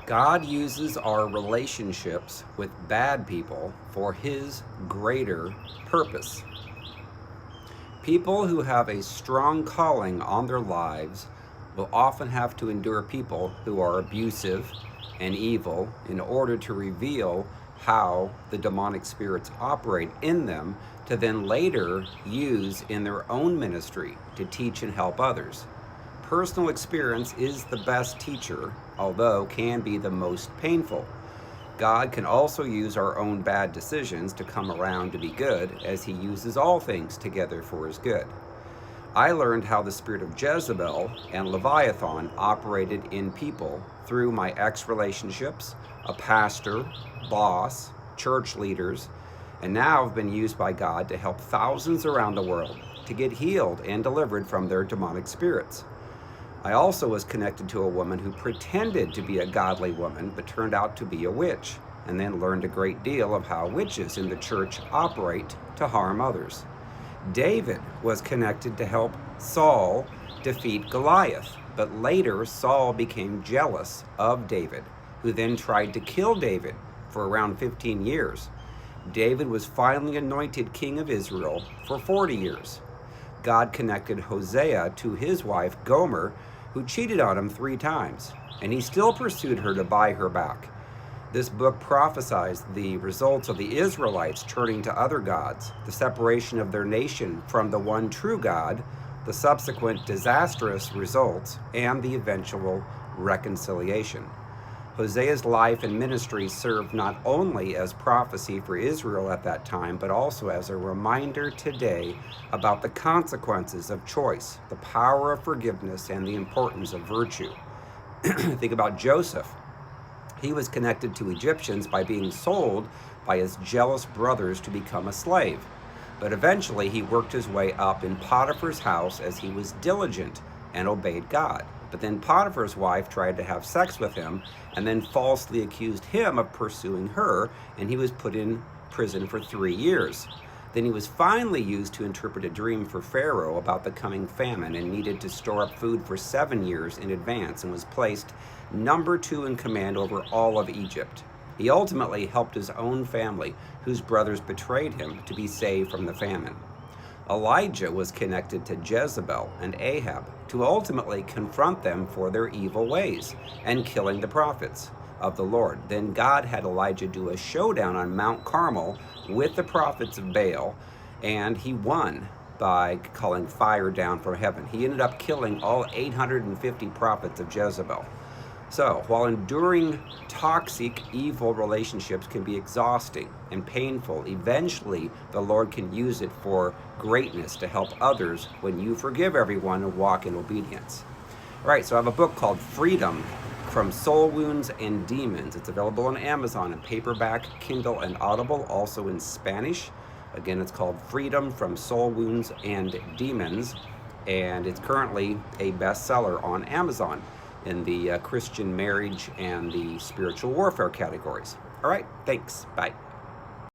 God uses our relationships with bad people for His greater purpose. People who have a strong calling on their lives will often have to endure people who are abusive and evil in order to reveal how the demonic spirits operate in them to then later use in their own ministry to teach and help others. Personal experience is the best teacher, although can be the most painful. God can also use our own bad decisions to come around to be good, as He uses all things together for His good. I learned how the spirit of Jezebel and Leviathan operated in people through my ex-relationships, a pastor, boss, church leaders, and now have been used by God to help thousands around the world to get healed and delivered from their demonic spirits. I also was connected to a woman who pretended to be a godly woman but turned out to be a witch, and then learned a great deal of how witches in the church operate to harm others. David was connected to help Saul defeat Goliath, but later Saul became jealous of David, who then tried to kill David for around 15 years. David was finally anointed king of Israel for 40 years. God connected Hosea to his wife Gomer, who cheated on him 3 times, and he still pursued her to buy her back. This book prophesies the results of the Israelites turning to other gods, the separation of their nation from the one true God, the subsequent disastrous results, and the eventual reconciliation. Hosea's life and ministry served not only as prophecy for Israel at that time, but also as a reminder today about the consequences of choice, the power of forgiveness, and the importance of virtue. Think about Joseph. He was connected to Egyptians by being sold by his jealous brothers to become a slave. But eventually he worked his way up in Potiphar's house as he was diligent and obeyed God. But then Potiphar's wife tried to have sex with him and then falsely accused him of pursuing her, and he was put in prison for 3 years. Then he was finally used to interpret a dream for Pharaoh about the coming famine and needed to store up food for 7 years in advance, and was placed number 2 in command over all of Egypt. He ultimately helped his own family, whose brothers betrayed him, to be saved from the famine. Elijah was connected to Jezebel and Ahab to ultimately confront them for their evil ways and killing the prophets of the Lord. Then God had Elijah do a showdown on Mount Carmel with the prophets of Baal, and he won by calling fire down from heaven. He ended up killing all 850 prophets of Jezebel. So, while enduring toxic, evil relationships can be exhausting and painful, eventually the Lord can use it for greatness to help others when you forgive everyone and walk in obedience. All right, so I have a book called Freedom from Soul Wounds and Demons. It's available on Amazon in paperback, Kindle, and Audible, also in Spanish. Again, it's called Freedom from Soul Wounds and Demons, and it's currently a bestseller on Amazon in the Christian marriage and the spiritual warfare categories. All right, thanks. Bye.